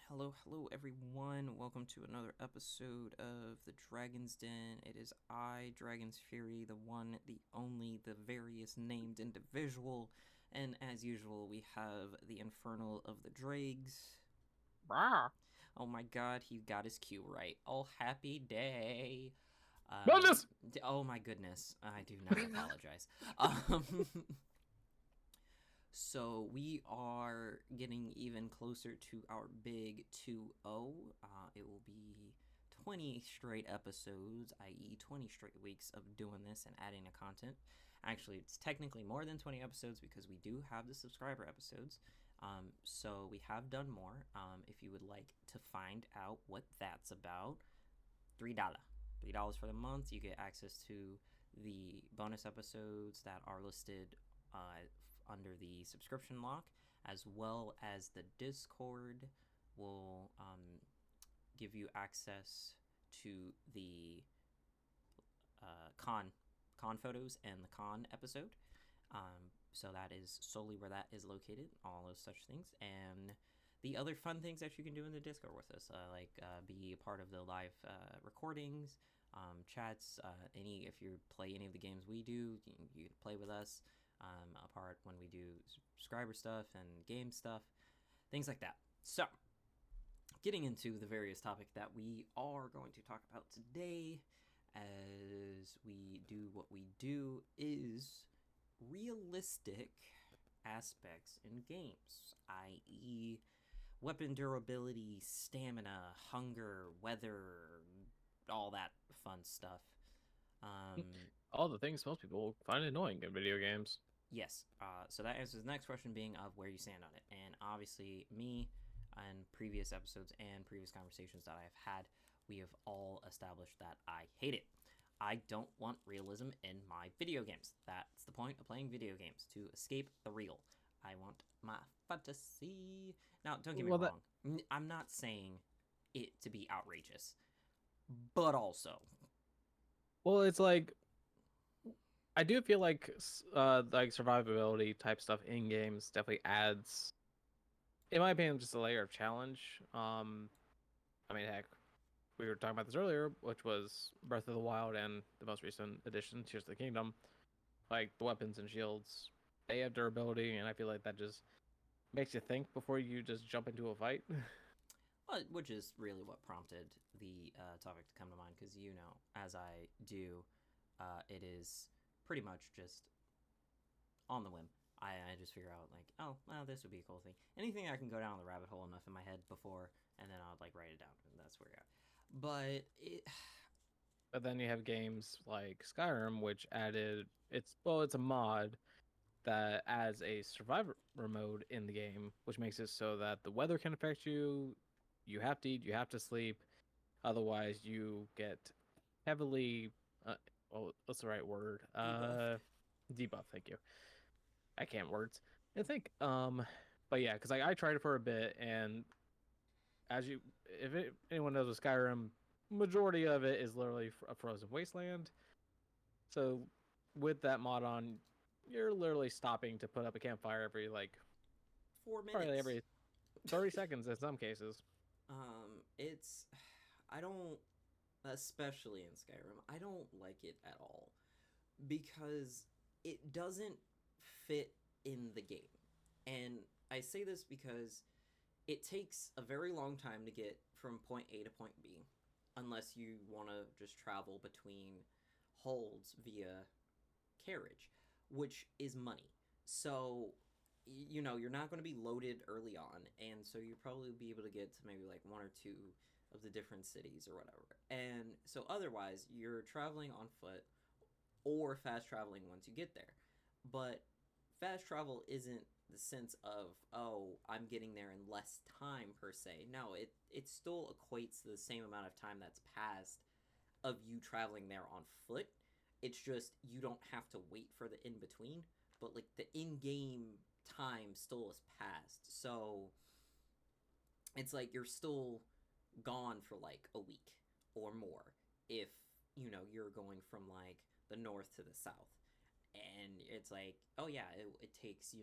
Hello, everyone. Welcome to another episode of the Dragon's Den. It is I, Dragon's Fury, the one, the only, the various named individual. And as usual, we have the Infernal of the Dregs. Ah, Oh my god, he got his cue right. Oh, happy day. madness! Oh my goodness. I do not apologize. Um, So we are getting even closer to our big 2-0. It will be 20 straight episodes, i.e., 20 straight weeks of doing this and adding the content. Actually, it's technically more than 20 episodes because we do have the subscriber episodes. So we have done more. If you would like to find out what that's about, $3. $3 for the month. You get access to the bonus episodes that are listed under the subscription lock, as well as the Discord will give you access to the con photos and the con episode. So that is solely where that is located, all those such things, and the other fun things that you can do in the Discord with us, like be a part of the live recordings, chats. Any if you play any of the games we do, you play with us. Apart when we do subscriber stuff and game stuff, things like that. So, getting into the various topic that we are going to talk about today, as we do what we do, is realistic aspects in games, i.e., weapon durability, stamina, hunger, weather, all that fun stuff. Um, All the things most people find annoying in video games. yes. So that answers the next question being of where you stand on it. And obviously, me and previous episodes and previous conversations that I've had, we have all established that I hate it. I don't want realism in my video games. That's the point of playing video games, to escape the real. I want my fantasy. Now, don't get me Well, that wrong. I'm not saying it to be outrageous, but also, it's like I do feel like survivability type stuff in games definitely adds, in my opinion, just a layer of challenge. I mean, heck, we were talking about this earlier, which was Breath of the Wild and the most recent edition, Tears of the Kingdom. Like the weapons and shields, they have durability, and I feel like that just makes you think before you just jump into a fight. which is really what prompted the topic to come to mind, because as I do, it is pretty much just on the whim. I just figure out like, oh, well, this would be a cool thing. Anything I can go down the rabbit hole enough in my head before, and then I'll like write it down, and that's where I got. But But then you have games like Skyrim, which it's a mod that adds a survivor mode in the game, which makes it so that the weather can affect you. You have to eat, you have to sleep, otherwise you get heavily. What's the right word? debuffed. Debuff. Thank you. I can't words. I think. But yeah, because I tried it for a bit, and anyone knows with Skyrim, majority of it is literally a frozen wasteland. So with that mod on, you're literally stopping to put up a campfire every like 4 minutes. probably every 30 seconds in some cases. It's I don't, especially in Skyrim, I don't like it at all because it doesn't fit in the game. And I say this because it takes a very long time to get from point A to point B, unless you want to just travel between holds via carriage, which is money. So, you're not going to be loaded early on, and so you'll probably be able to get to maybe like one or two of the different cities or whatever. And so, otherwise, you're traveling on foot or fast traveling once you get there. But fast travel isn't the sense of, oh, I'm getting there in less time per se. No, it still equates to the same amount of time that's passed of you traveling there on foot. It's just you don't have to wait for the in between, but like the in-game time still is passed. So it's like you're still gone for like a week or more if you're going from like the north to the south. And it's like, oh yeah, it takes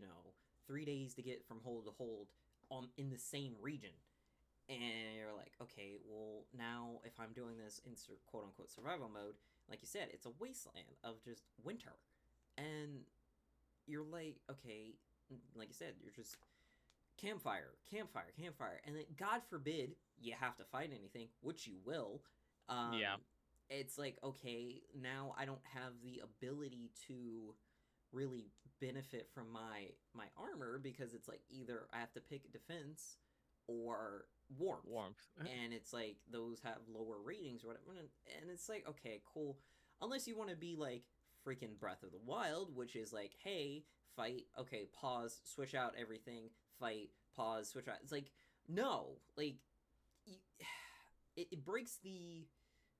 3 days to get from hold to hold on in the same region. And you're like, okay, well, now if I'm doing this in quote unquote survival mode, like you said, it's a wasteland of just winter. And you're like, okay, like you said, you're just campfire, campfire, campfire. And then, God forbid, you have to fight anything, which you will. Yeah. It's like, okay, now I don't have the ability to really benefit from my armor because it's like either I have to pick defense or warmth. Warmth. And it's like those have lower ratings or whatever. And it's like, okay, cool. Unless you want to be like freaking Breath of the Wild, which is like, hey, fight, okay, pause, switch out everything, fight, pause, switch out. It's like, no, like, it breaks the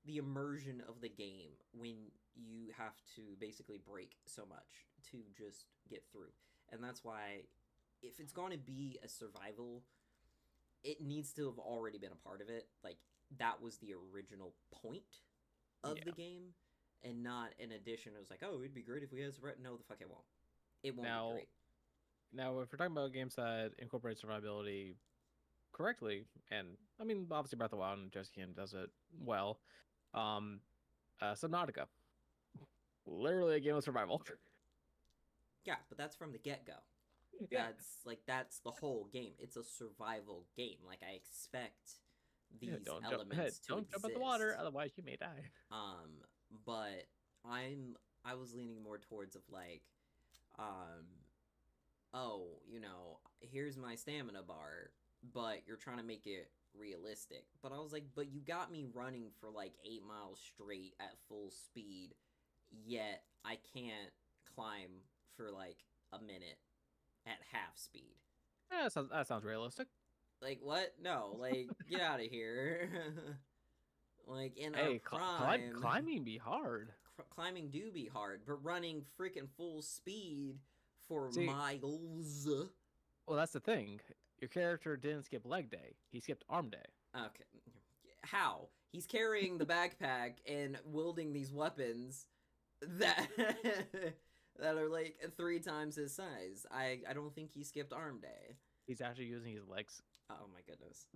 immersion of the game when you have to basically break so much to just get through. And that's why if it's going to be a survival, it needs to have already been a part of it. Like that was the original point of the game and not an addition. It was like, oh, it'd be great if we had survival. No, the fuck it won't. It won't be great. Now, if we're talking about games that incorporate survivability correctly, and I mean, obviously Breath of the Wild and Jesse Kim does it well. Subnautica, literally a game of survival. Yeah, but that's from the get-go. Yeah. That's the whole game. It's a survival game. Like I expect these don't elements to don't exist. jump in the water, otherwise you may die. But I was leaning more towards of like, oh, you know, here's my stamina bar, but you're trying to make it realistic. But I was like, but you got me running for like 8 miles straight at full speed, yet I can't climb for like a minute at half speed. Yeah, that sounds realistic. Like what? No, like get out of here. Like in a prime, climbing be hard. Climbing do be hard, but running freaking full speed for miles. Well, that's the thing. Your character didn't skip leg day. He skipped arm day. Okay. How? He's carrying the backpack and wielding these weapons that that are like 3 times his size. I don't think he skipped arm day. He's actually using his legs. Oh my goodness.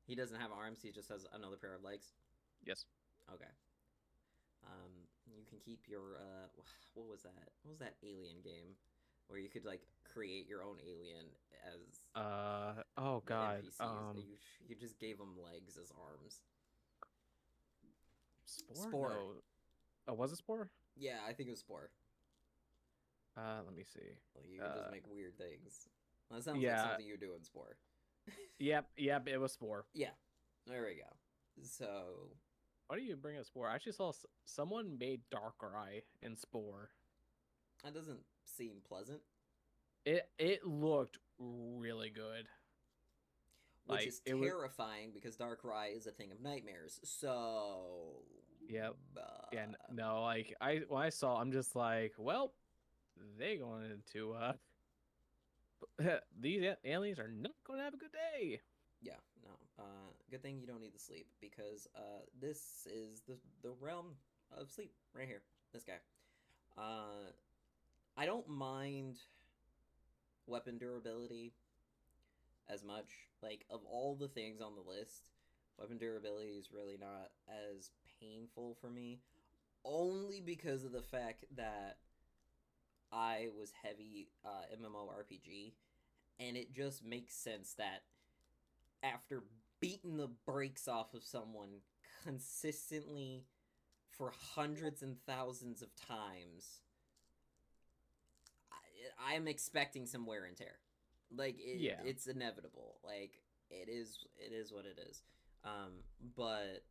He doesn't have arms, he just has another pair of legs? Yes. Okay. You can keep your, what was that? What was that alien game? Where you could, like, create your own alien as... oh god. You just gave them legs as arms. Spore? No. Oh, was it Spore? Yeah, I think it was Spore. Let me see. Well, you can just make weird things. Well, that sounds like something you do in Spore. Yep, it was Spore. Yeah, there we go. So... Why do you bring up Spore? I actually saw someone made Darkrai in Spore. That doesn't seem pleasant. It looked really good. Which is terrifying because Darkrai is a thing of nightmares. So... Yep. Yeah, no, like, when I saw, I'm just like, well, they going into, these aliens are not going to have a good day. Yeah, no. Good thing you don't need to sleep because this is the realm of sleep right here. This guy. I don't mind weapon durability as much. Like, of all the things on the list, weapon durability is really not as painful for me. Only because of the fact that I was heavy MMORPG, and it just makes sense that after beating the brakes off of someone consistently for hundreds and thousands of times, I'm expecting some wear and tear. Like, it's inevitable. Like, it is what it is. But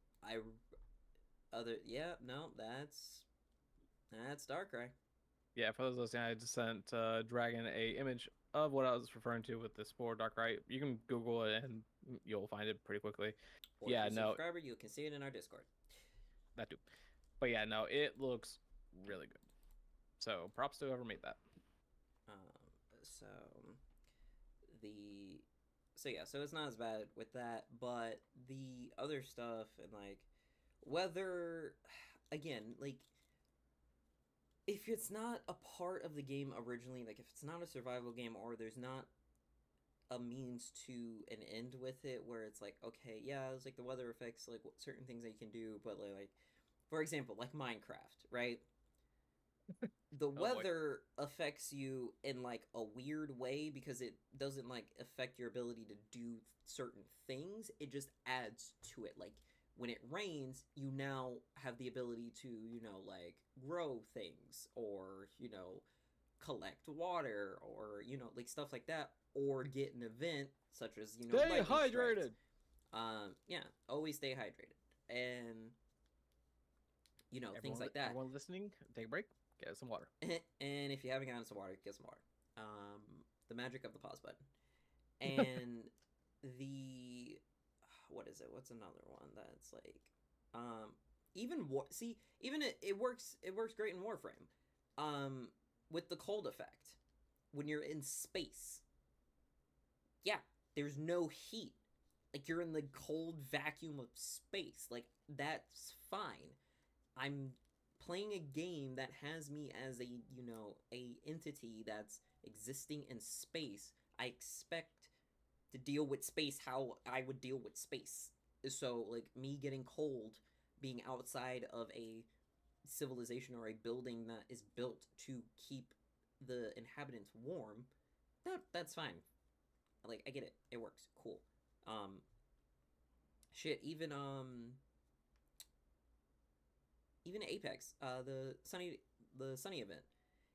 that's Darkrai. Yeah, for those listening, I just sent Dragon a image of what I was referring to with the Spore Darkrai. You can Google it and you'll find it pretty quickly. Or if you're a subscriber, you can see it in our Discord. That too. But yeah, no, it looks really good. So props to whoever made that. So it's not as bad with that, but the other stuff and like whether, again, like if it's not a part of the game originally, like if it's not a survival game or there's not a means to an end with it, where it's like, okay, yeah, it's like the weather affects like certain things that you can do, but like for example, like Minecraft, right? The Oh boy. weather affects you in like a weird way because it doesn't like affect your ability to do certain things. It just adds to it. Like when it rains, you now have the ability to, like grow things or, collect water or, like stuff like that, or get an event such as, Stay lightning strikes. hydrated. Yeah, always stay hydrated. And, things like that. Everyone listening, take a break. Get some water. And if you haven't gotten some water, get some water. Um, the magic of the pause button. And the what is it? What's another one that's like um even see even it works great in Warframe. With the cold effect when you're in space. Yeah, there's no heat. Like you're in the cold vacuum of space. Like that's fine. I'm playing a game that has me as a entity that's existing in space. I expect to deal with space how I would deal with space. So like me getting cold, being outside of a civilization or a building that is built to keep the inhabitants warm, that's fine. Like I get it. It works. Cool. Um shit, even Apex, the Sunny event,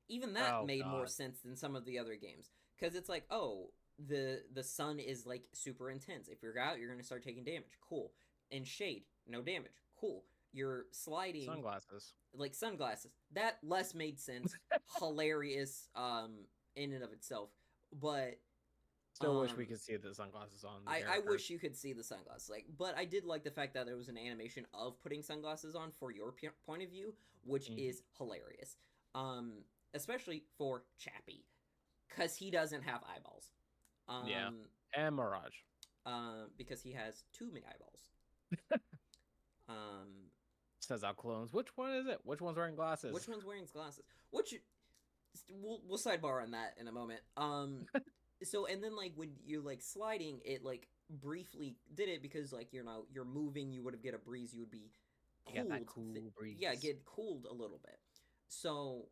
even that Oh made more god. sense than some of the other games because it's like, oh, the sun is like super intense. If you're out, you're gonna start taking damage. Cool. In shade, no damage. Cool. You're sliding Sunglasses. like sunglasses. That less made sense. Hilarious, in and of itself, but Still wish we um could see the sunglasses on the I character. wish you could see the sunglasses, like, but I did like the fact that there was an animation of putting sunglasses on for your point of view, which Mhm. is hilarious. Especially for Chappie, cause he doesn't have eyeballs. Yeah. Um, And Mirage. because he has too many eyeballs. Um, Says out clones. Which one is it? Which one's wearing glasses? which one's wearing glasses? Which we'll sidebar on that in a moment. So and then like when you're like sliding, it like briefly did it because like you're moving, you would have get a breeze, you would be You got that cooled. cool Yeah, breeze. get cooled a little bit. So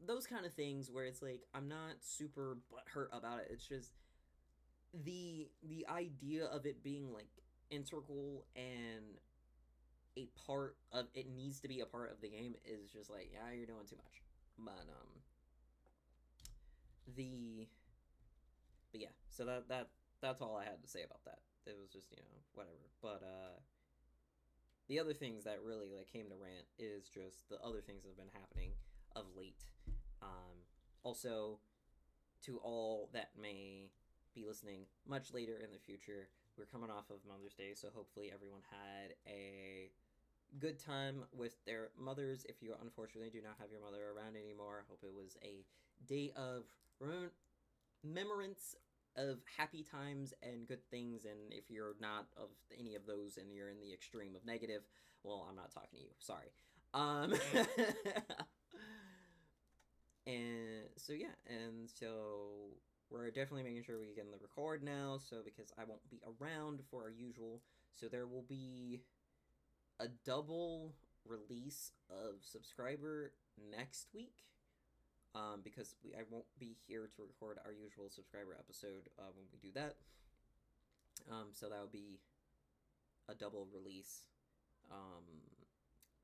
those kind of things where it's like I'm not super butthurt about it. It's just the idea of it being like integral and a part of it needs to be a part of the game is just like, yeah, you're doing too much. But the but yeah, so that's all I had to say about that. It was just whatever. But the other things that really like came to rant is just the other things that have been happening of late. Also, to all that may be listening much later in the future, we're coming off of Mother's Day, so hopefully everyone had a good time with their mothers. If you unfortunately do not have your mother around anymore, I hope it was a day of remembrance of happy times and good things. And if you're not of any of those and you're in the extreme of negative, well, I'm not talking to you. Sorry. And so yeah, and so we're definitely making sure we can record now. So because I won't be around for our usual, so there will be a double release of subscriber next week. Because I won't be here to record our usual subscriber episode when we do that. So that would be a double release um,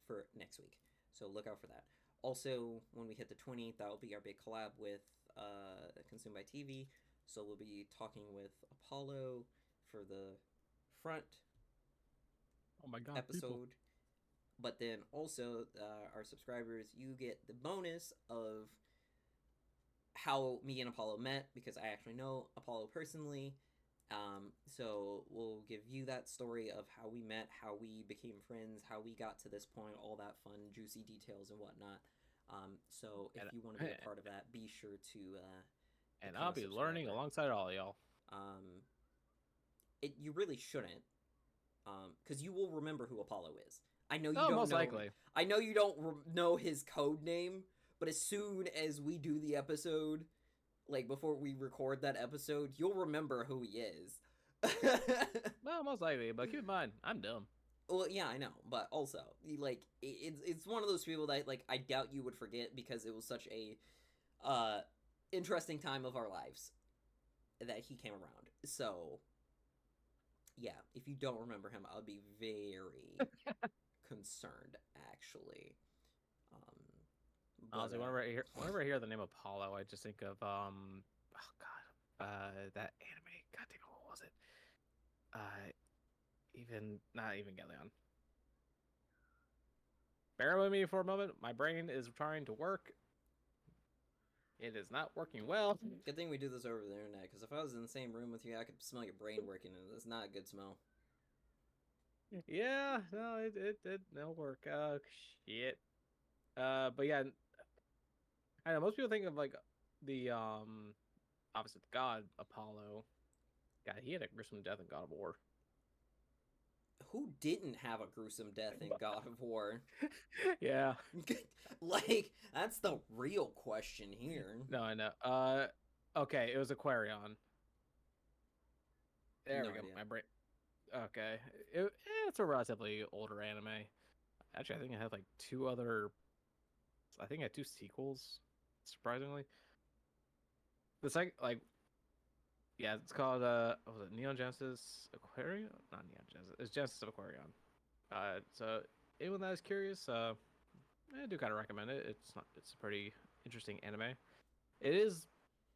for next week. So look out for that. Also, when we hit the 20th, that will be our big collab with Consumed by TV. So we'll be talking with Apollo for the front Oh my god, episode. people. But then also, our subscribers, you get the bonus of how me and Apollo met because I actually know Apollo personally. So we'll give you that story of how we met, how we became friends, how we got to this point, all that fun, juicy details and whatnot. So if And, you want to be a part of that, be sure to and become I'll a be learning subscriber. alongside all y'all. You really shouldn't, because you will remember who Apollo is. I know you Oh, don't most know. likely. I know you don't know his code name, but as soon as we do the episode, like before we record that episode, you'll remember who he is. Well, most likely, but keep in mind, I'm dumb. Well, yeah, I know, but also, like, it's one of those people that like I doubt you would forget because it was such a uh interesting time of our lives that he came around. So, yeah, if you don't remember him, I'll be very concerned, actually. Um, but Honestly, whenever I hear the name Apollo, I just think of oh god, that anime. God damn, what was it? Even not even Galeon. Bear with me for a moment. My brain is trying to work. It is not working well. good thing we do this over the internet, because if I was in the same room with you, I could smell your brain working, and it's not a good smell. Yeah, no, it'll work. Shit. But yeah, I know most people think of like the opposite god Apollo. God, he had a gruesome death in God of War. Who didn't have a gruesome death in God of War? Yeah. Like, that's the real question here. No, I know. Okay, it was Aquarion. There No we go. idea. My brain. Okay, it's a relatively older anime. Actually, I think it had like two other. I think it had two sequels. Surprisingly, the second, like, yeah, it's called what was it Neon Genesis Aquarion? Not Neon Genesis. It's Genesis of Aquarion. So anyone that is curious, I do kind of recommend it. It's a pretty interesting anime. It is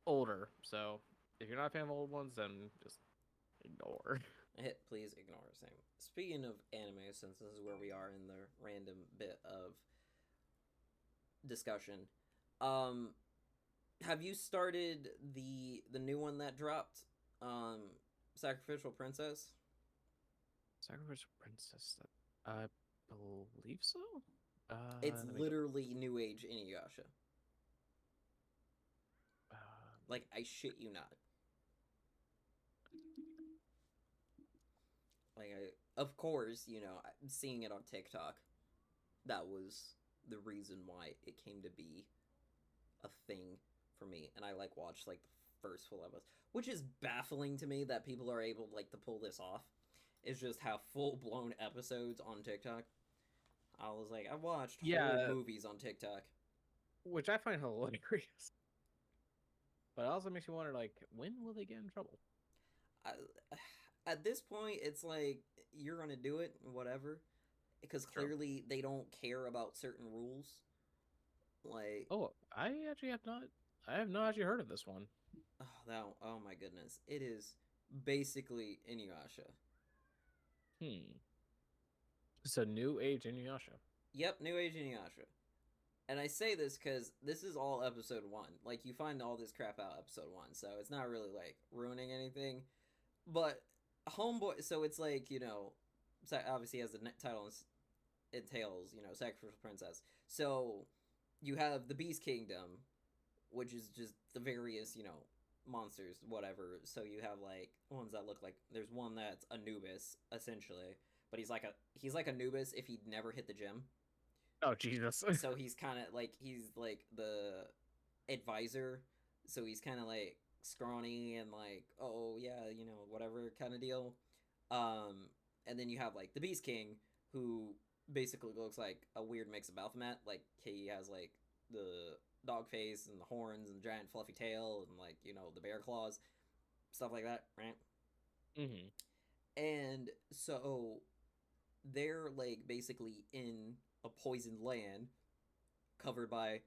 older, so if you're not a fan of old ones, then just ignore. Hit please ignore. Same. Speaking of anime, since this is where we are in the random bit of discussion, um, have you started the new one that dropped? Sacrificial Princess. Sacrifice Princess. I believe so. It's Let me. literally New Age Inuyasha. Uh, Like, I shit you not. Like, of course, seeing it on TikTok, that was the reason why it came to be a thing for me. And I like watched like the first full episode, which is baffling to me that people are able like to pull this off. Is just how full blown episodes on TikTok. I was like, I watched whole yeah, movies on TikTok. which I find hilarious. But it also makes you wonder, like, when will they get in trouble? I, at this point, it's like you're gonna do it, whatever, because True. clearly they don't care about certain rules. Like, Oh, I have not actually heard of this one. oh my goodness, it is basically Inuyasha. Hmm. It's a new age Inuyasha. Yep, New Age Inuyasha. And I say this because this is all episode one. Like, you find all this crap out episode one, so it's not really like ruining anything. But Homeboy, so it's like, obviously has the title entails, Sacrificial Princess. So you have the Beast Kingdom, which is just the various, monsters, whatever. So you have like ones that look like there's one that's Anubis, essentially. But he's like Anubis if he'd never hit the gym. Oh Jesus. So he's like the advisor. So he's kind of like scrawny and like, oh yeah, whatever kind of deal. Um, and then you have like the Beast King, who basically looks like a weird mix of Baphomet. Like he has like the dog face and the horns and the giant fluffy tail and like the bear claws, stuff like that, right? Mm-hmm. And so they're like basically in a poisoned land covered by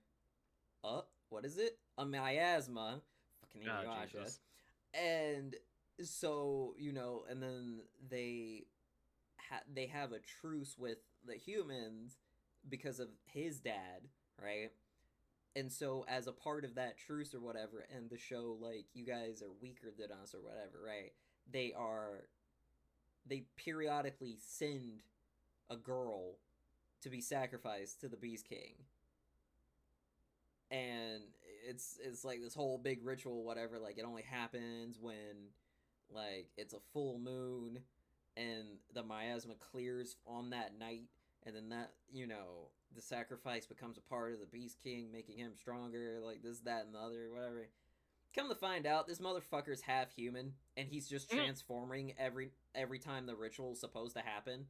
what is it? A miasma. Fucking Inuyasha. And so, and then they have a truce with the humans because of his dad, right? And so as a part of that truce or whatever, and the show like you guys are weaker than us or whatever, right? They periodically send a girl to be sacrificed to the Beast King. And it's like this whole big ritual, whatever. Like it only happens when like it's a full moon and the miasma clears on that night, and then that the sacrifice becomes a part of the Beast King, making him stronger. Like this, that, and the other, whatever. Come to find out, this motherfucker's half human, and he's just transforming every time the ritual's supposed to happen.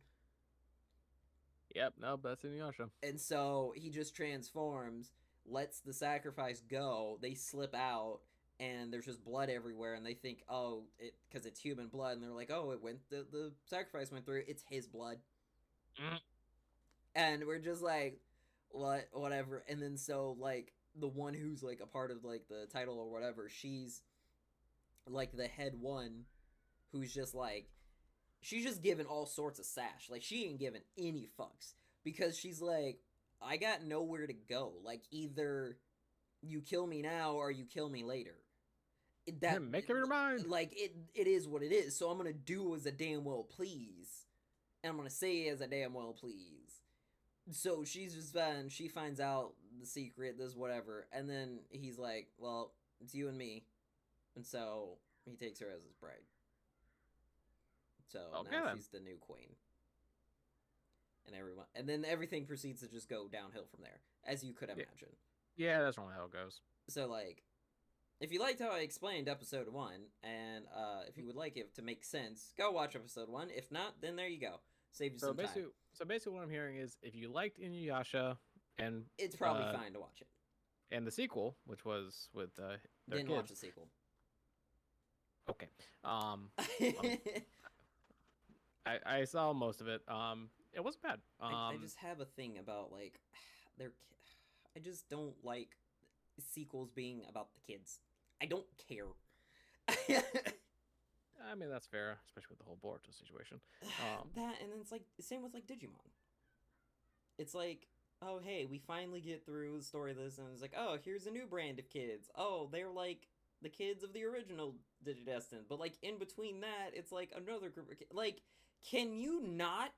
Yep, no, that's Inuyasha. And so he just transforms, lets the sacrifice go. They slip out, and there's just blood everywhere. And they think, oh, it because it's human blood, and they're like, oh, it went. The sacrifice went through. It's his blood. And we're just like, what, whatever. And then so like the one who's like a part of like the title or whatever, she's like the head one, who's just like, she's just giving all sorts of sash. Like, she ain't giving any fucks. Because she's like, I got nowhere to go. Like, either you kill me now or you kill me later. Make up your mind. Like, it is what it is. So I'm gonna do as a damn well please. And I'm gonna say as a damn well please. So she's just fine. She finds out the secret, this whatever. And then he's like, well, it's you and me. And so he takes her as his bride. So now she's the new queen. And then everything proceeds to just go downhill from there, as you could imagine. Yeah, that's normally how it goes. So, like, if you liked how I explained episode 1, and if you would like it to make sense, go watch episode 1. If not, then there you go. Save you some time. So basically what I'm hearing is, if you liked Inuyasha, and it's probably fine to watch it. And the sequel, which was with didn't watch the sequel. Okay. I saw most of it. It wasn't bad. I just have a thing about like I just don't like sequels being about the kids. I don't care. I mean, that's fair, especially with the whole Boruto situation. That, and then it's like same with like Digimon. It's like, oh hey, we finally get through the story of this, and it's like, oh, here's a new brand of kids. Oh, they're like the kids of the original Digidestined, but like in between that, it's like another group of kids. Like, can you not?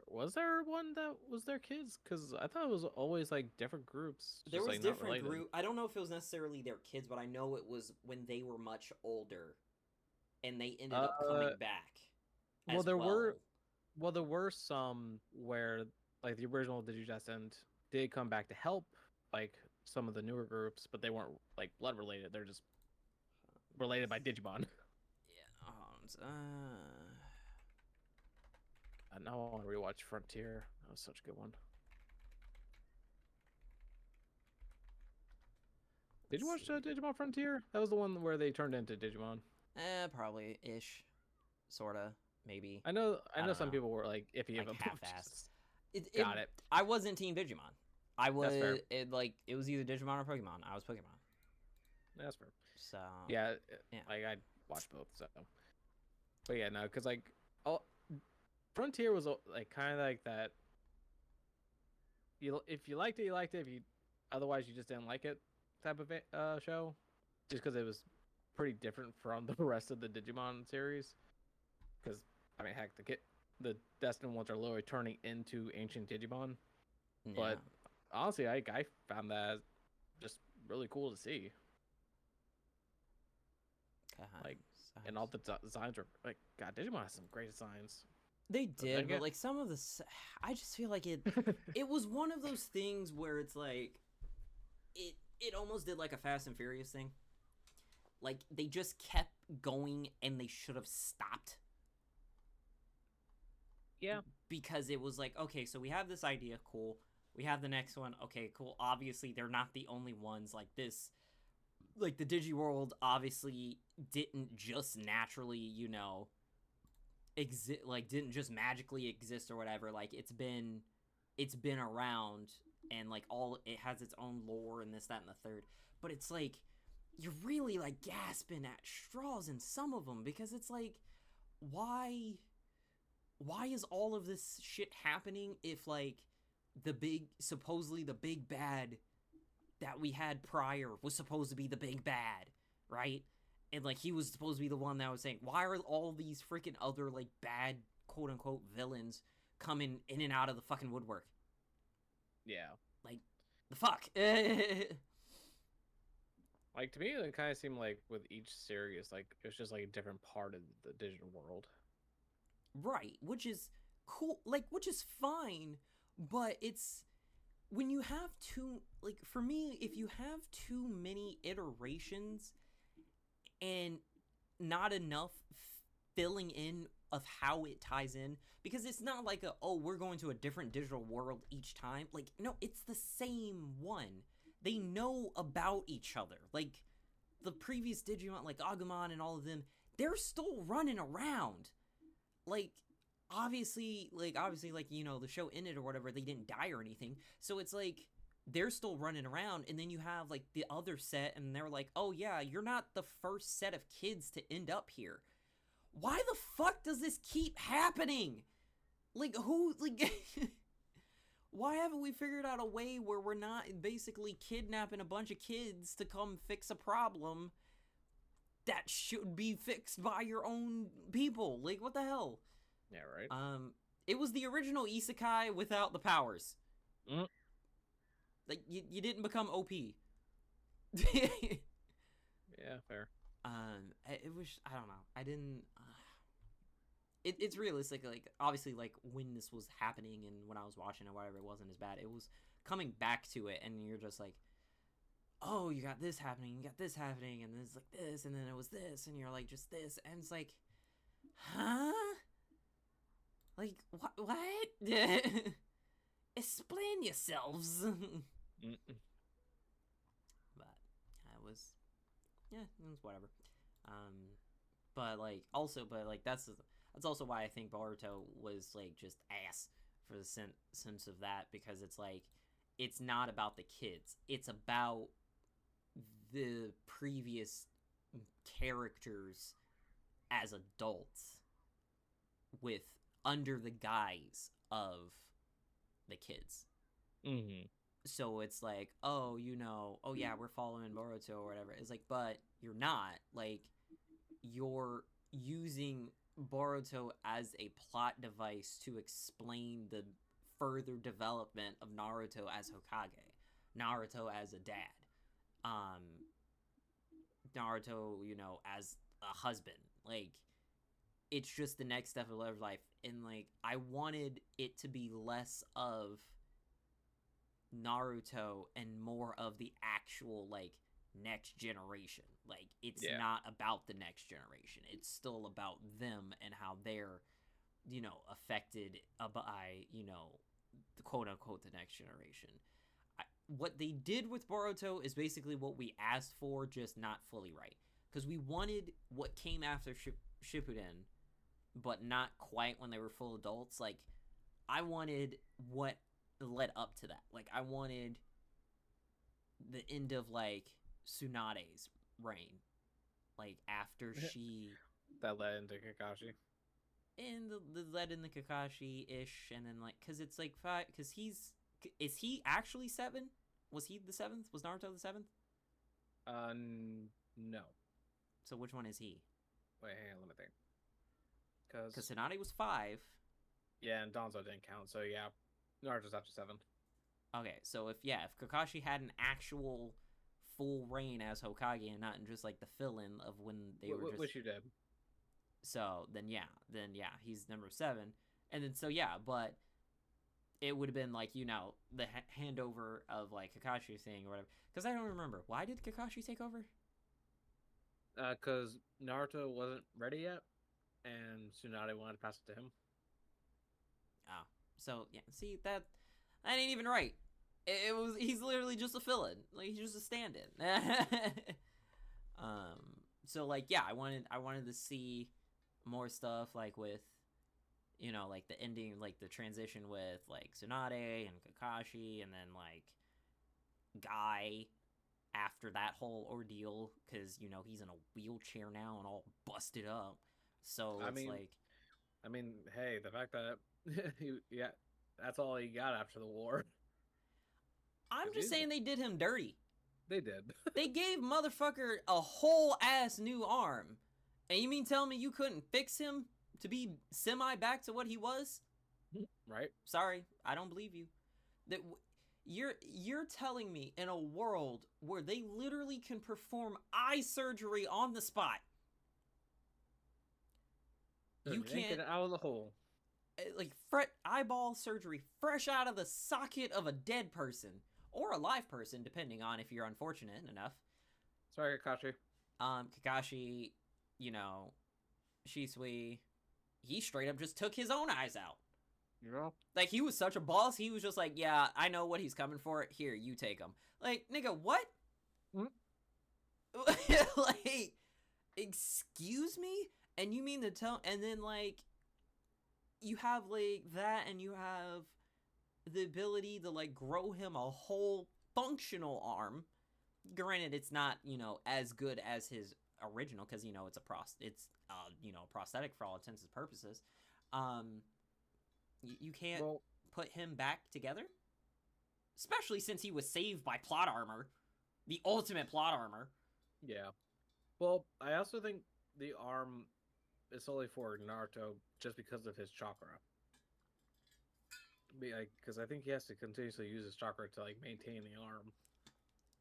Was there one that was their kids? Because I thought it was always like different groups. There was like, different group. I don't know if it was necessarily their kids, but I know it was when they were much older, and they ended up coming back. There were some where like the original Digidestined did come back to help like some of the newer groups, but they weren't like blood related. They're just related by Digimon. Yeah. Now I want to rewatch Frontier. That was such a good one. Did you watch Digimon Frontier? That was the one where they turned into Digimon. Probably ish, sorta, maybe. I know some people were like iffy like about half-assed. Got it. I wasn't Team Digimon. I was it was either Digimon or Pokemon. I was Pokemon. That's fair. So yeah, like I watched both. So, but yeah, no, because like Frontier was like kind of like that. If you liked it, you liked it. If you otherwise, you just didn't like it type of show, just because it was pretty different from the rest of the Digimon series. Because I mean, heck, the Destined ones are literally turning into ancient Digimon. Yeah. But honestly, I found that just really cool to see. Like, and all the designs are like, God, Digimon has some great designs. They did, but like some of the, I just feel like it was one of those things where it's like, it almost did like a Fast and Furious thing. Like, they just kept going and they should have stopped. Yeah. Because it was like, okay, so we have this idea, cool. We have the next one, okay, cool. Obviously, they're not the only ones like this. Like, the Digiworld obviously didn't just naturally, didn't just magically exist or whatever. Like, it's been around, and like it has its own lore and this, that, and the third. But it's like, you're really like gasping at straws in some of them, because it's like, why is all of this shit happening if like supposedly the big bad that we had prior was supposed to be the big bad, right? And like, he was supposed to be the one that was saying, why are all these freaking other like bad quote unquote villains coming in and out of the fucking woodwork? Yeah. Like, the fuck? Like, to me, it kind of seemed like with each series, like, it was just like a different part of the digital world. Right, which is cool, like, which is fine, but it's when you have too, like, for me, if you have too many iterations and not enough filling in of how it ties in, because it's not like we're going to a different digital world each time. Like, no, it's the same one. They know about each other. Like, the previous Digimon, like Agumon and all of them, they're still running around. Like, obviously, you know, the show ended or whatever, they didn't die or anything. So it's like, they're still running around, and then you have, like, the other set, and they're like, oh yeah, you're not the first set of kids to end up here. Why the fuck does this keep happening? Like, who, like, why haven't we figured out a way where we're not basically kidnapping a bunch of kids to come fix a problem that should be fixed by your own people? Like, what the hell? Yeah, right. It was the original isekai without the powers. Mm. Like, you didn't become OP. Yeah, fair. It was, I don't know. I didn't. It's realistic. Like, obviously, like, when this was happening and when I was watching it, whatever, it wasn't as bad. It was coming back to it, and you're just like, oh, you got this happening, you got this happening, and then it's like this, and then it was this, and you're like, just this, and it's like, huh? Like, what? Explain yourselves. But it was, yeah, it was whatever. But like, that's also why I think Boruto was like just ass for the sense of that, because it's like, it's not about the kids, it's about the previous characters as adults with under the guise of the kids. Mm-hmm. So it's like, oh, you know, oh yeah, we're following Boruto or whatever. It's like, but you're not. Like, you're using Boruto as a plot device to explain the further development of Naruto as Hokage, Naruto as a dad, Naruto, you know, as a husband. Like, it's just the next step of life. And like, I wanted it to be less of Naruto and more of the actual, like, next generation. Like, it's not about the next generation. It's still about them and how they're, you know, affected by, you know, the quote-unquote the next generation. What they did with Boruto is basically what we asked for, just not fully right. Because we wanted what came after Shippuden, but not quite when they were full adults. Like, I wanted what led up to that. Like, I wanted the end of, like, Tsunade's reign. Like, after she... that led into Kakashi. And the led into Kakashi-ish, and then, like, because it's, like, 5... Because he's... Is he actually 7? Was he the 7th? Was Naruto the 7th? No. So which one is he? Wait, hang on, let me think. Because Tsunade was 5. Yeah, and Danzo didn't count, so yeah. Naruto's after 7. Okay, so if Kakashi had an actual full reign as Hokage and not just like the fill-in of when they were just... Which you did. So, then yeah, he's number 7. And then, but it would have been like, you know, the handover of like Kakashi thing or whatever. Because I don't remember. Why did Kakashi take over? Because Naruto wasn't ready yet, and Tsunade wanted to pass it to him. Oh, so yeah, see, that ain't even right. He's literally just a fill-in. Like, he's just a stand-in. So like, yeah, I wanted to see more stuff, like, with, you know, like the ending, like the transition with like Tsunade and Kakashi, and then like Guy after that whole ordeal, because, you know, he's in a wheelchair now and all busted up. So I mean, hey, the fact that yeah, that's all he got after the war. I'm just saying they did him dirty. They did. They gave motherfucker a whole ass new arm, and you mean tell me you couldn't fix him to be semi back to what he was? Right. Sorry, I don't believe you. That you're telling me in a world where they literally can perform eye surgery on the spot, you can't get it out of the hole. like eyeball surgery fresh out of the socket of a dead person or a live person, depending on if you're unfortunate enough. Sorry, Kakashi. Kakashi, you know, Shisui, he straight up just took his own eyes out. You know? Like, he was such a boss, he was just like, yeah, I know what he's coming for. Here, you take him. Like, nigga, what? Hmm? Like, excuse me? And you mean to tell... And then, like, you have, like, that, and you have the ability to, like, grow him a whole functional arm. Granted, it's not, you know, as good as his original, because, you know, it's prosthetic for all intents and purposes. You can't put him back together? Especially since he was saved by plot armor. The ultimate plot armor. Yeah. Well, I also think the arm is solely for Naruto just because of his chakra. Because I think he has to continuously use his chakra to, like, maintain the arm.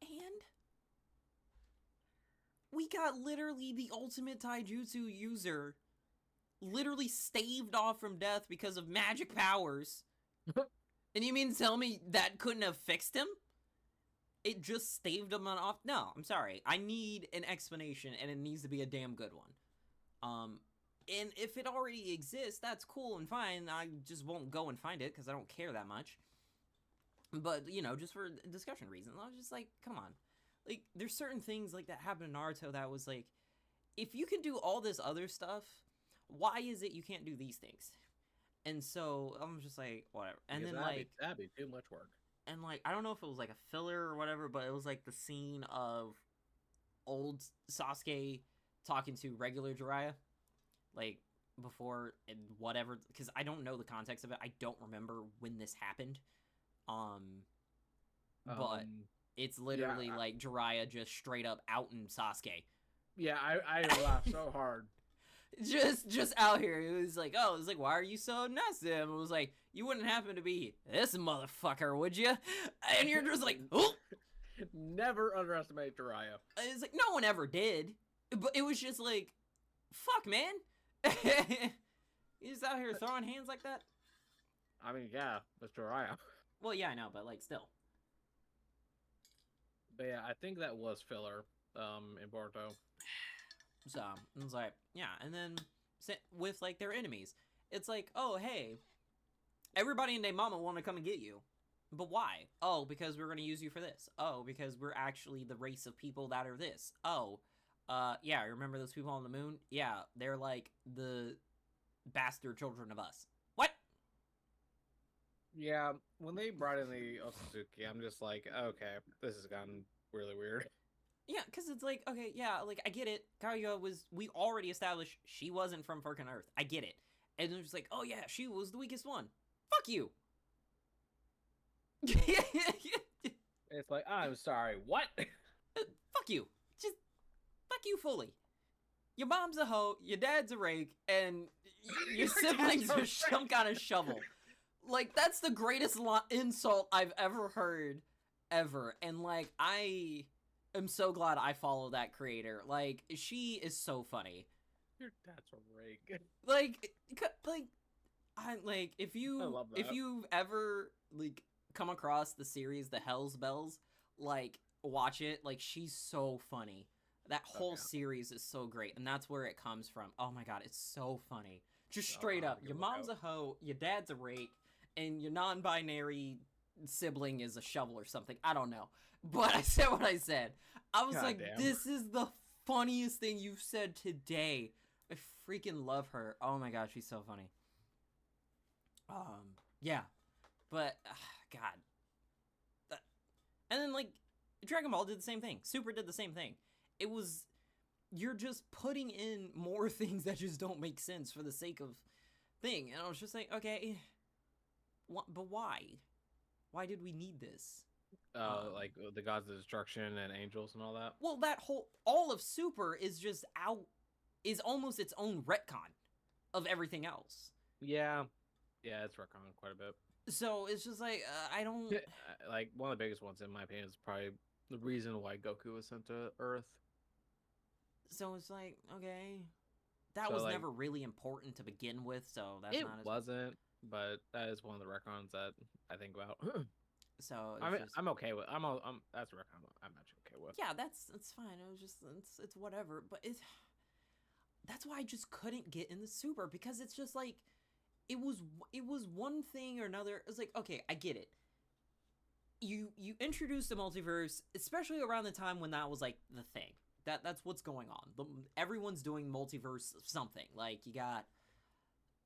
And we got literally the ultimate taijutsu user literally staved off from death because of magic powers. And you mean to tell me that couldn't have fixed him? It just staved him off? No, I'm sorry. I need an explanation, and it needs to be a damn good one. And if it already exists, that's cool and fine. I just won't go and find it because I don't care that much. But, you know, just for discussion reasons, I was just like, come on. Like, there's certain things like that happen in Naruto that was like, if you can do all this other stuff, why is it you can't do these things? And so I'm just like, whatever. And then that'd be too much work. And like, I don't know if it was like a filler or whatever, but it was like the scene of old Sasuke talking to regular Jiraiya, like before and whatever, because I don't know the context of it. I don't remember when this happened. But it's literally like Jiraiya just straight up outing Sasuke. Yeah, I laughed so hard. Just out here. It was like, oh, it was like, why are you so nice to him? It was like, you wouldn't happen to be this motherfucker, would you? And you're just like, oh. Never underestimate Jiraiya. It's like, no one ever did. But it was just like, fuck, man. He's out here throwing hands like that? I mean, yeah, that's Jiraiya. Well, yeah, I know, but like, still. But yeah, I think that was filler, in Boruto. So, it was like, yeah, and then with, like, their enemies, it's like, oh, hey, everybody and their mama want to come and get you. But why? Oh, because we're going to use you for this. Oh, because we're actually the race of people that are this. Oh, yeah, remember those people on the moon? Yeah, they're, like, the bastard children of us. What? Yeah, when they brought in the Otsutsuki, I'm just like, okay, this has gotten really weird. Yeah, because it's like, okay, yeah, like, I get it. Kaguya we already established she wasn't from fucking Earth. I get it. And they're just like, oh, yeah, she was the weakest one. Fuck you. It's like, I'm sorry, what? Fuck you. Just, fuck you fully. Your mom's a hoe, your dad's a rake, and your siblings are some kind of shovel. Like, that's the greatest insult I've ever heard, ever. And, like, I'm so glad I follow that creator. Like, she is so funny. Your dad's a rake. If you've ever like come across the series The Hell's Bells, like watch it. Like, she's so funny. That whole series is so great, and that's where it comes from. Oh my god, it's so funny. Just straight up, your mom's a hoe, your dad's a rake, and your non-binary sibling is a shovel or something. I don't know. But I said what I said. I was like, this is the funniest thing you've said today. I freaking love her. Oh my god, she's so funny. Yeah. But, god. And then, like, Dragon Ball did the same thing. Super did the same thing. It was, you're just putting in more things that just don't make sense for the sake of thing. And I was just like, okay, but why? Why did we need this? Like the gods of destruction and angels and all that. Well, all of Super is just is almost its own retcon of everything else. Yeah, it's retcon quite a bit. So it's just like I don't like, one of the biggest ones in my opinion is probably the reason why Goku was sent to Earth. So it's like, okay, that was like, never really important to begin with. So that's it wasn't. but that is one of the retcons that I think about. So I it's mean, just I'm okay with. I'm that's a retcon I'm actually okay with. yeah, that's fine. It was just it's whatever, but that's why I just couldn't get in the super because it's just like it was it was one thing or another. It's like okay, I get it. You introduced the multiverse, especially around the time when that was like the thing. That's what's going on. Everyone's doing multiverse something. Like you got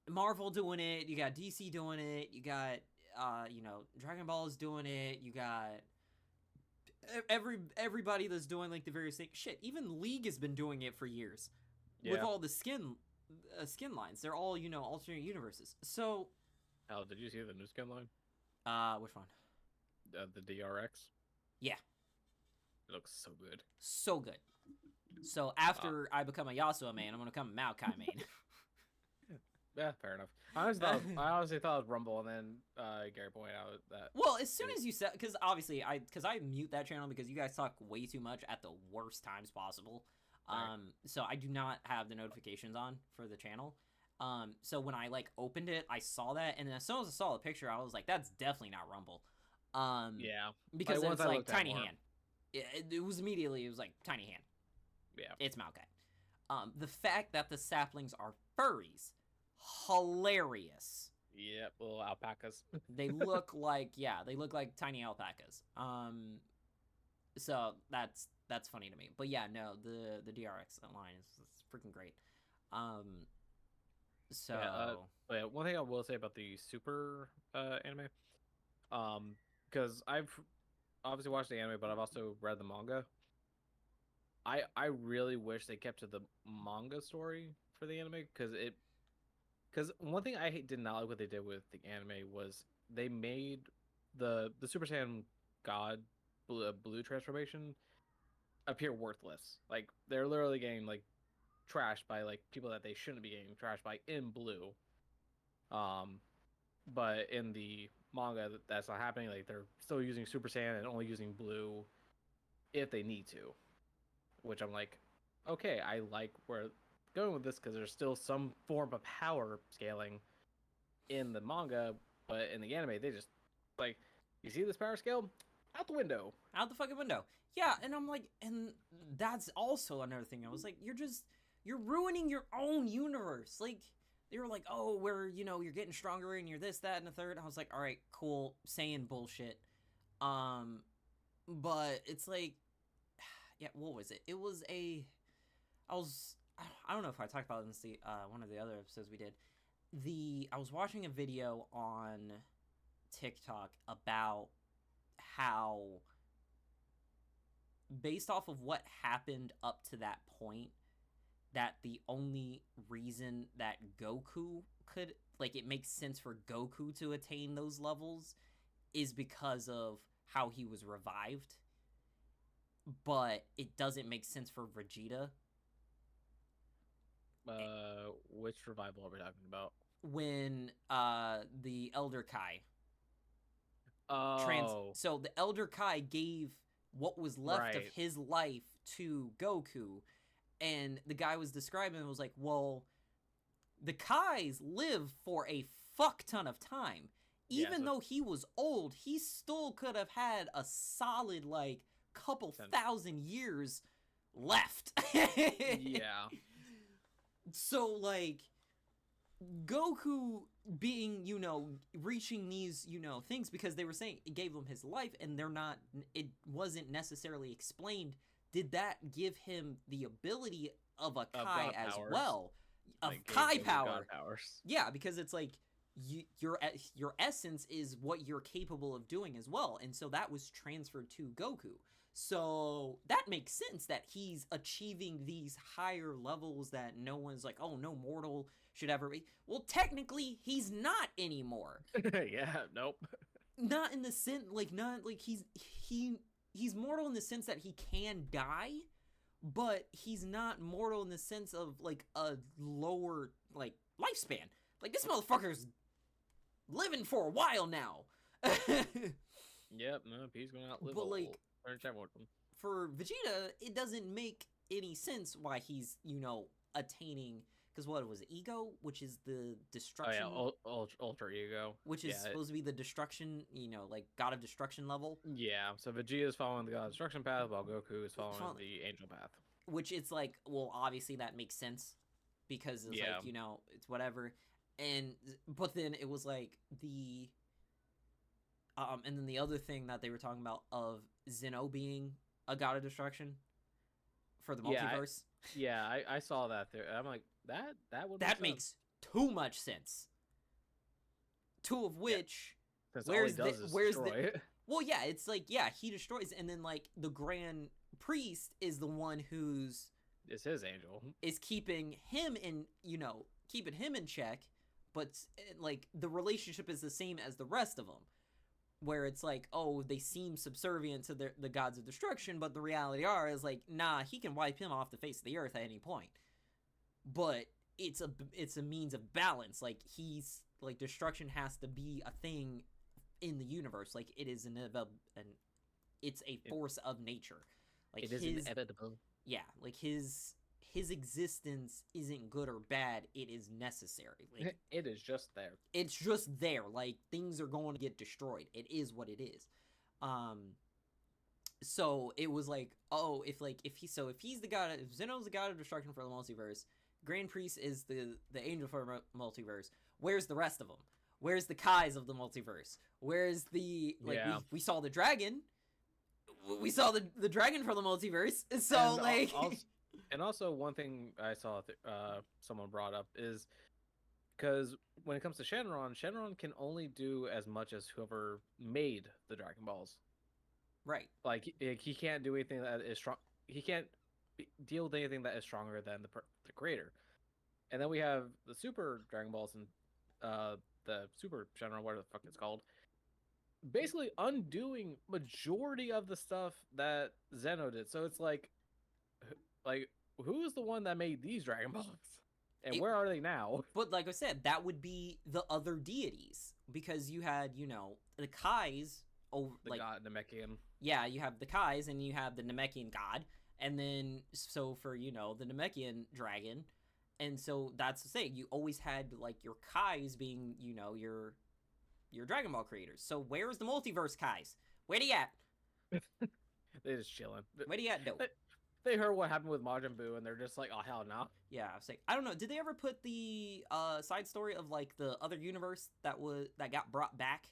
Marvel doing it, you got DC doing it, you got Dragon Ball is doing it, you got everybody that's doing like the various things. Shit, even League has been doing it for years with all the skin lines. They're all alternate universes. So, Hell, did you see the new skin line? which one? The DRX. Yeah, It looks so good. so good. So after I become a Yasuo main, I'm gonna become a Maokai main. Yeah, fair enough. I honestly thought it was Rumble, and then Gary pointed out that. Well, as soon as you said, because obviously I mute that channel because you guys talk way too much at the worst times possible. Right. So I do not have the notifications on for the channel. So when I like opened it, I saw that, and as soon as I saw the picture, I was like, that's definitely not Rumble. Yeah. Because Like, it's like tiny more. hand. It was immediately, it was like tiny hand. Yeah. It's Maokai. The fact that the saplings are furries, hilarious. Yep, little alpacas. They look like they look like tiny alpacas. So that's funny to me. But yeah, no, the DRX line is freaking great. So Yeah, one thing I will say about the Super anime, because I've obviously watched the anime, but I've also read the manga. I really wish they kept to the manga story for the anime because one thing I did not like what they did with the anime was they made the Super Saiyan God blue transformation appear worthless. Like they're literally getting like trashed by like people that they shouldn't be getting trashed by in blue. But in the manga, that's not happening. Like they're still using Super Saiyan and only using blue if they need to. Which I'm like, okay, I like where going with this because there's still some form of power scaling in the manga, but in the anime, they just like, you see this power scale out the window, out the fucking window. Yeah, and I'm like, and that's also another thing. I was like, you're ruining your own universe. Like they were like, oh, where you're getting stronger and you're this, that, and the third. I was like, all right, cool, saying bullshit. But it's like, yeah, what was it? It was I don't know if I talked about this in one of the other episodes we did. I was watching a video on TikTok about how, based off of what happened up to that point, that the only reason that Goku could, like, it makes sense for Goku to attain those levels is because of how he was revived, but it doesn't make sense for Vegeta. Which revival are we talking about? When the Elder Kai so the Elder Kai gave what was left of his life to Goku, and the guy was describing it was like, well, the Kais live for a fuck ton of time. Even though he was old, he still could have had a solid like couple thousand years left. Yeah. So like Goku being, reaching these, things because they were saying it gave him his life, and it wasn't necessarily explained. Did that give him the ability of a Kai as well? Of like Kai power. Yeah, because it's like your essence is what you're capable of doing as well. And so that was transferred to Goku. So that makes sense that he's achieving these higher levels that no one's like, oh, no mortal should ever be. Well, technically, he's not anymore. Yeah, nope. Not in the sense, like, not like he's mortal in the sense that he can die, but he's not mortal in the sense of like a lower like lifespan. Like this motherfucker's living for a while now. Yep, no, he's gonna outlive. But like, for Vegeta, it doesn't make any sense why he's attaining, because what was it? Ego, which is the Oh yeah, destruction, Ultra Ego. which is Yeah, supposed to be the destruction, like god of destruction level. yeah. So Vegeta is following the God Destruction path, while Goku is following Fo- the Angel path. Which it's like, well, obviously that makes sense because it's Yeah. like, it's whatever. And but then it was like and then the other thing that they were talking about of Zeno being a god of destruction for the multiverse. I saw that there. I'm like, that would That make makes too much sense. Two of which, sense. where's all he the does is where's destroy the it. well, yeah, it's like, yeah, he destroys, and then like the Grand Priest is the one who's It's his angel. is keeping him in, keeping him in check, but like the relationship is the same as the rest of them, where it's like, oh, they seem subservient to the gods of destruction, but the reality is like, nah, he can wipe him off the face of the earth at any point. But it's a means of balance. Like, he's like, destruction has to be a thing in the universe. Like, it is it's a force of nature. Like, It is inevitable. Yeah, like his existence isn't good or bad, it is necessary. Like, It is just there. it's just there. Like, things are going to get destroyed. It is what it is. So it was like, oh, if he's the god, if Zeno's the god of destruction for the multiverse, Grand Priest is the angel for multiverse, where's the rest of them? Where's the Kais of the multiverse? Where's the, like, Yeah. we saw the dragon, we saw the dragon from the multiverse, so And like and also one thing I saw someone brought up is because when it comes to Shenron can only do as much as whoever made the Dragon Balls. right. Like he can't do anything that is strong. He can't deal with anything that is stronger than the creator. And then we have the Super Dragon Balls and the Super Shenron, whatever the fuck it's called, basically undoing majority of the stuff that Zeno did. So it's like who is the one that made these Dragon Balls, and where are they now? But like I said, that would be the other deities, because you had, the Kais over, The god Namekian. yeah, you have the Kais and you have the Namekian god, and then so for the Namekian dragon, and so that's the thing. You always had like your Kais being your Dragon Ball creators. So where's the multiverse Kais? Where they at? They're just chilling. Where they at though? They heard what happened with Majin Buu, and they're just like, oh hell no. Yeah, I was like, I don't know. Did they ever put the side story of like the other universe that got brought back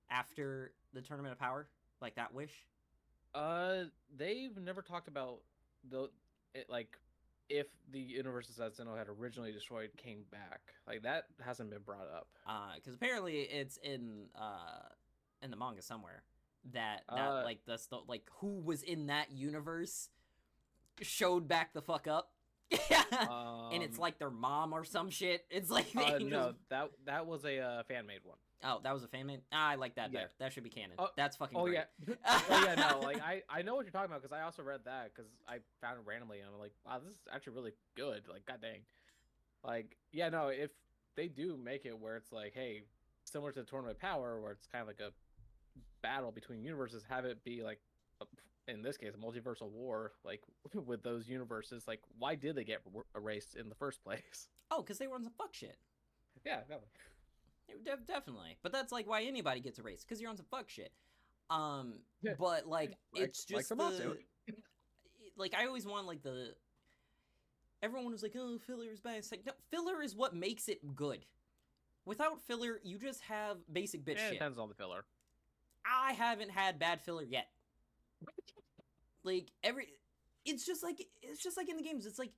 after the Tournament of Power, like that wish? They've never talked about like if the universes that Zeno had originally destroyed came back. Like that hasn't been brought up. Because apparently it's in the manga somewhere that like like who was in that universe showed back the fuck up. And it's like their mom or some shit. It's like no, that was a fan made one. Oh, that was a fan made. I like that Yeah. better. That should be canon. Oh, That's fucking. Oh great. yeah, oh yeah. No, like I know what you're talking about because I also read that because I found it randomly and I'm like, wow, this is actually really good. Like, god dang. Like, yeah, no, if they do make it where it's like, hey, similar to the Tournament of Power, where it's kind of like a battle between universes, have it be like, in this case, a multiversal war, like with those universes. Like, why did they get erased in the first place? Oh, because they were on some fuck shit. Yeah, no. Definitely. But that's like why anybody gets erased, because you're on some fuck shit. Yeah. But like it's just Zamasu. like I always want like everyone was like, oh, filler is bad. It's like, no, filler is what makes it good. Without filler, you just have basic bitch Yeah, it shit. depends on the filler. I haven't had bad filler yet. Like it's just like in the games. It's like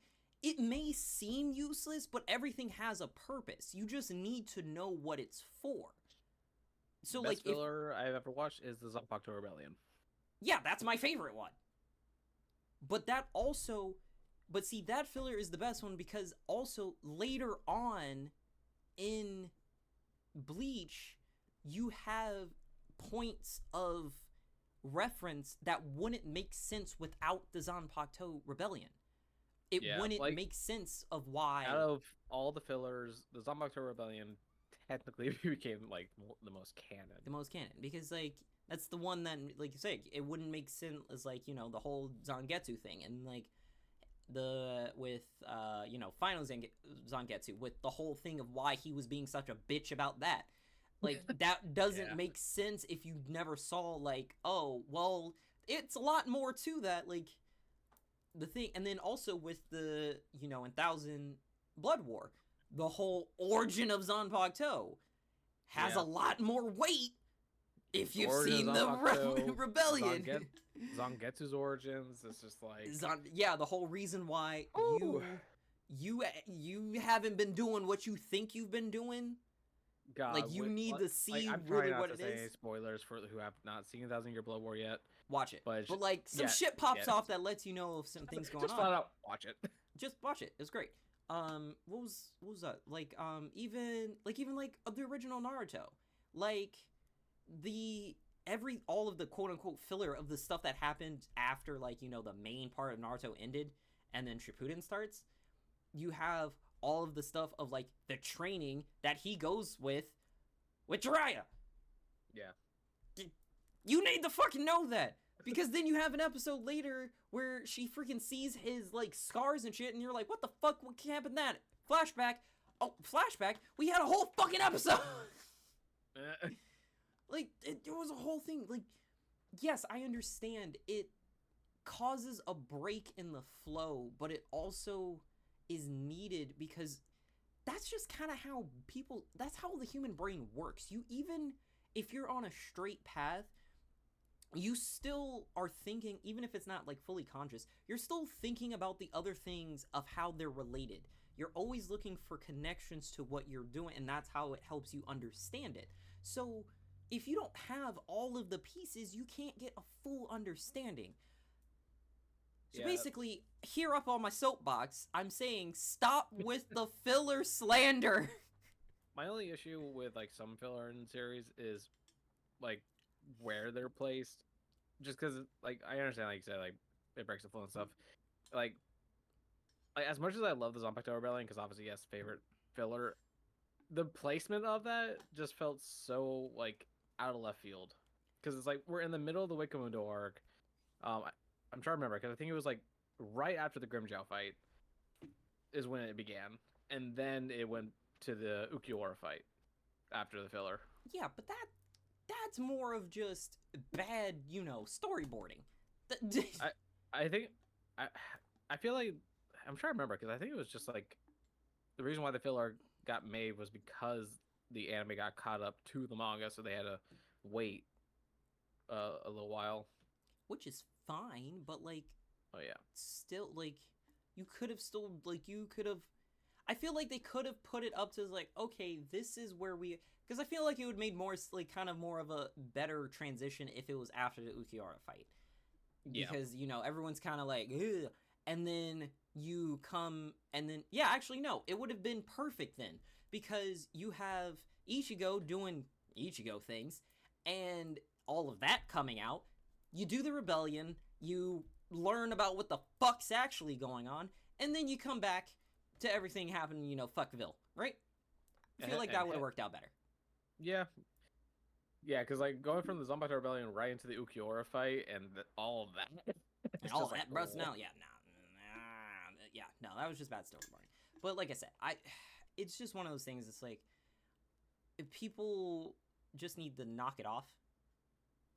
it may seem useless, but everything has a purpose. You just need to know what it's for. So Best like filler I've ever watched is the Zanpakuto Rebellion. yeah, that's my favorite one. But see, that filler is the best one because also later on in Bleach, you have points of reference that wouldn't make sense without the Zanpakuto Rebellion. It wouldn't make sense of why. Out of all the fillers, the Zanpakuto Rebellion technically became like the most canon. The most canon, because like that's the one that, like you say, it wouldn't make sense as like the whole Zangetsu thing, and like you know, Final Zangetsu, with the whole thing of why he was being such a bitch about that. Like, that doesn't make sense if you never saw, like, oh, well, it's a lot more to that, like, the thing. And then also with the, you know, in Thousand Blood War, the whole origin of Zanpakuto has a lot more weight if you've seen the Rebellion. Zangetsu's origins, it's just like... the whole reason why you haven't been doing what you think you've been doing. God, like, you need to see really what it is. Spoilers for who have not seen 1,000 Year Blood War yet. Watch it. But like, some shit pops off that lets you know if some things going on. Just flat out watch it. Just watch it. It's great. What was that? Like, even the original Naruto. Like, all of the quote unquote filler of the stuff that happened after, like, you know, the main part of Naruto ended and then Shippuden starts. You have all of the stuff of, like, the training that he goes with Jiraiya. Yeah. You need to fucking know that. Because then you have an episode later where she freaking sees his, like, scars and shit, and you're like, what the fuck? What happened that? Flashback. Oh, flashback? We had a whole fucking episode! Like, it was a whole thing. Like, yes, I understand it causes a break in the flow, but it also is needed because that's just kind of how that's how the human brain works. Even if you're on a straight path, you still are thinking, even if it's not, like, fully conscious, you're still thinking about the other things of how they're related. You're always looking for connections to what you're doing, and that's how it helps you understand it. So if you don't have all of the pieces, you can't get a full understanding. So basically, here up on my soapbox, I'm saying stop with the filler slander. My only issue with, like, some filler in series is, like, where they're placed. Just because, like, I understand, like you said, like, it breaks the flow and stuff. Like as much as I love the Zanpakuto Rebellion, because obviously, yes, favorite filler, the placement of that just felt so, like, out of left field. Because it's like, we're in the middle of the Wakamundo arc. I'm trying to remember, because I think it was, like, right after the Grimmjow fight is when it began. And then it went to the Ukiura fight after the filler. Yeah, but that's more of just bad, you know, storyboarding. I think... I feel like... I'm trying to remember, because I think it was just, like... The reason why the filler got made was because the anime got caught up to the manga, so they had to wait a little while. Which is fine, but, like... Oh, yeah. Still, like... You could have still... Like, you could have... I feel like they could have put it up to, like, okay, this is where we... Because I feel like it would made more, like, kind of more of a better transition if it was after the Ukiura fight. Because, you know, everyone's kind of like, ugh. And then you come, and then... Yeah, actually, no. It would have been perfect then. Because you have Ichigo doing Ichigo things, and all of that coming out. You do the rebellion, you learn about what the fuck's actually going on, and then you come back to everything happening, you know, fuckville, right? I feel like that would have worked out better. Yeah. Yeah, because, like, going from the Zanpakuto Rebellion right into the Ukiura fight and all of that. And all of that, bro, no, yeah, no, that was just bad storyboarding. But like I said, it's just one of those things, it's like, if people just need to knock it off,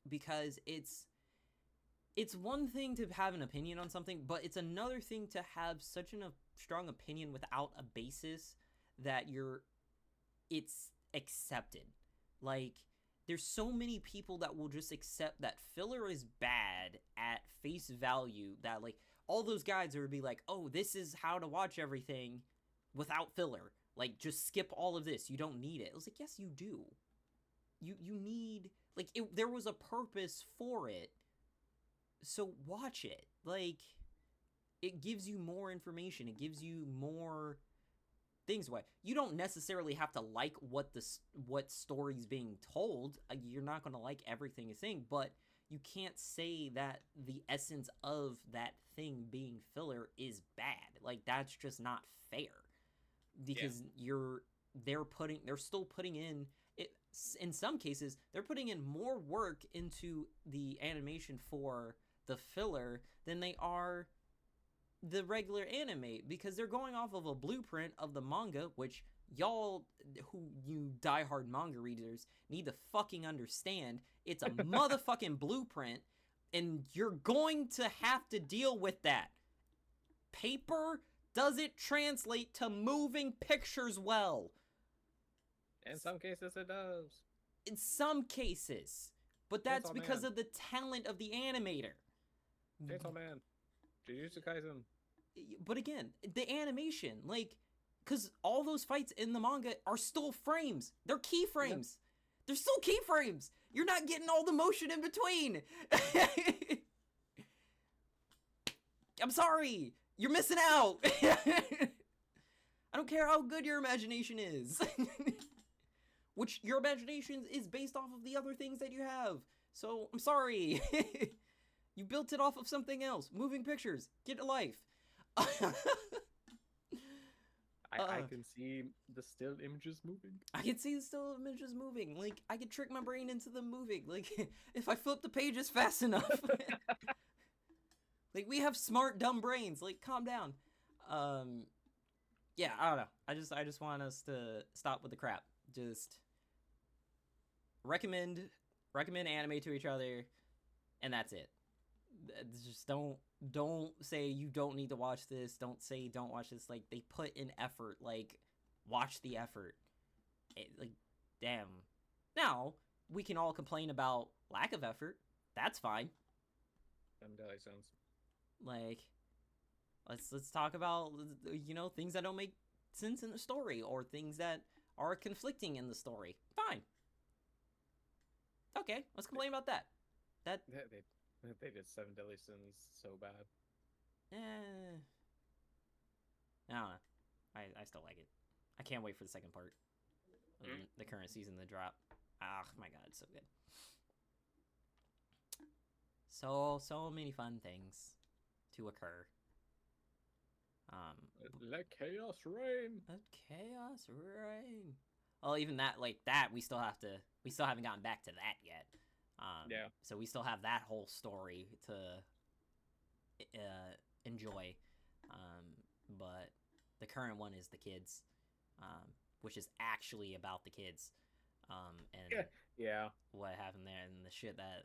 because it's one thing to have an opinion on something, but it's another thing to have such a strong opinion without a basis that it's accepted. Like, there's so many people that will just accept that filler is bad at face value, that, like, all those guides would be like, oh, this is how to watch everything without filler. Like, just skip all of this. You don't need it. I was like, yes, you do. You need... Like, there was a purpose for it. So watch it. Like, it gives you more information. It gives you more things away. You don't necessarily have to like what story's being told. You're not going to like everything it's saying, but you can't say that the essence of that thing being filler is bad. Like, that's just not fair. Because they're still putting in it. In some cases, they're putting in more work into the animation for the filler than they are the regular anime because they're going off of a blueprint of the manga, which y'all who you diehard manga readers need to fucking understand. It's a motherfucking blueprint, and you're going to have to deal with that. Paper doesn't translate to moving pictures well. In some cases, it does. In some cases. But that's because of the talent of the animator. Chainsaw Man. Jujutsu Kaisen. But again, the animation, like, because all those fights in the manga are still frames. They're keyframes. Yep. They're still keyframes. You're not getting all the motion in between. I'm sorry. You're missing out. I don't care how good your imagination is. Which your imagination is based off of the other things that you have. So, I'm sorry. You built it off of something else. Moving pictures. Get a life. I can see the still images moving. I can see the still images moving. Like, I can trick my brain into them moving. Like, if I flip the pages fast enough. Like, we have smart, dumb brains. Like, calm down. Yeah, I don't know. I just want us to stop with the crap. Just recommend anime to each other, and that's it. Just don't say you don't need to watch this. Don't say don't watch this. Like, they put in effort. Like, watch the effort. Like, damn. Now we can all complain about lack of effort. That's fine. That makes sense. Like, let's talk about, you know, things that don't make sense in the story or things that are conflicting in the story. Fine. Okay, let's complain about that. They did Seven Deadly Sins so bad. I don't know. I still like it. I can't wait for the second part of the current season to drop. Ah, my god, it's so good. So many fun things to occur. Let chaos reign. Let chaos reign. Well, even that, like that, we still haven't gotten back to that yet. Yeah. So we still have that whole story to enjoy. But the current one is the kids, which is actually about the kids. And yeah, what happened there and the shit that,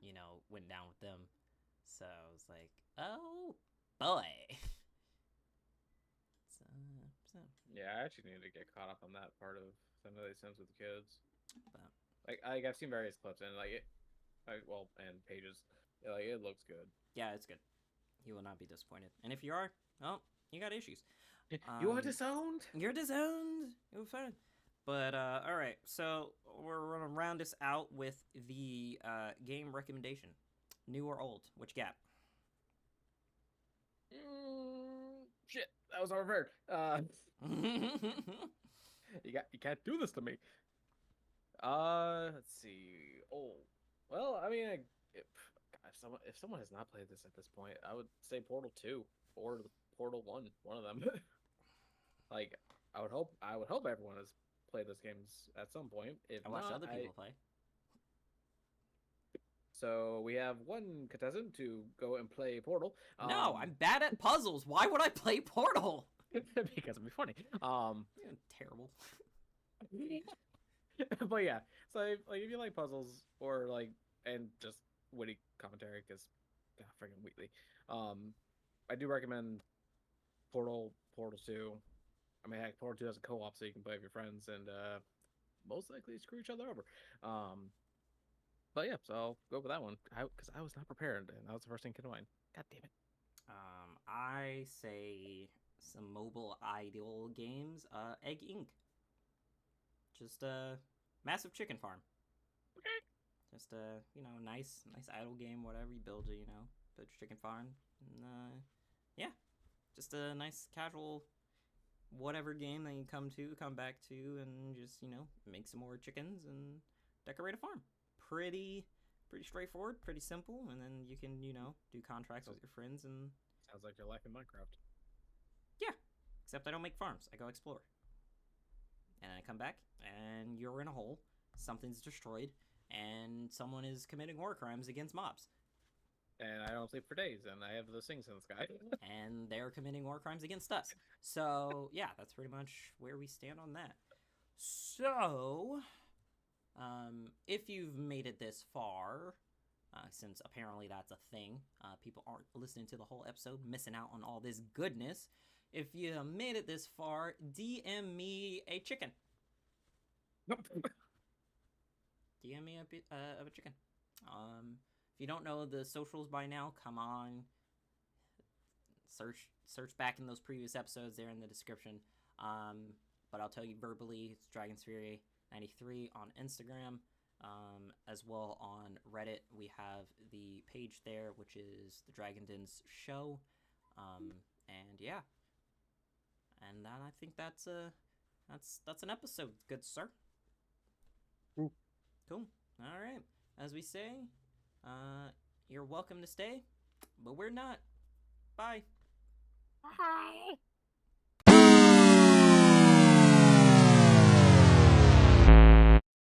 you know, went down with them. So I was like, oh boy. Yeah, I actually need to get caught up on that part of Seven Deadly Sins with the kids. But, I've seen various clips and and pages. Like, it looks good. Yeah, it's good. You will not be disappointed. And if you are, well, you got issues. You are disowned. You're disowned. You're fine. But all right, so we're gonna round this out with the game recommendation, new or old. Which gap? Shit, that was unprepared. You can't do this to me. Let's see. Oh, well, I mean, if someone has not played this at this point, I would say Portal 2 or Portal 1, one of them. Like, I would hope everyone has played those games at some point. If I watched not, other people play. So we have one contestant to go and play Portal. No, I'm bad at puzzles. Why would I play Portal? Because it'd be funny. Terrible. But yeah, so if you like puzzles or and just witty commentary, because freaking Wheatley, I do recommend Portal 2. I mean, heck, Portal 2 has a co-op, so you can play with your friends and most likely screw each other over. But yeah, so I'll go with that one because I was not prepared, and that was the first thing that came to mind. God damn it. I say some mobile idle games. Egg Inc. Just a massive chicken farm. Okay. Just a nice idle game. Whatever you build, build your chicken farm. And, yeah, just a nice casual whatever game that you come back to, and just make some more chickens and decorate a farm. Pretty straightforward, pretty simple, and then you can do contracts with your friends. And sounds like your life in Minecraft. Yeah, except I don't make farms. I go explore, and I come back, and you're in a hole. Something's destroyed, and someone is committing war crimes against mobs. and I don't sleep for days, and I have those things in the sky. And they're committing war crimes against us. So yeah, that's pretty much where we stand on that. So, if you've made it this far, since apparently that's a thing, people aren't listening to the whole episode, missing out on all this goodness. If you made it this far, DM me a chicken. Nope. DM me a bit of a chicken. If you don't know the socials by now, come on. Search back in those previous episodes. They're in the description. But I'll tell you verbally, it's Dragon's Fury 93 on Instagram. As well on Reddit, we have the page there, which is the Dragon Dens show. And yeah, and then I think that's an episode, good sir. Cool. Cool. All right. As we say, you're welcome to stay, but we're not. Bye. Bye.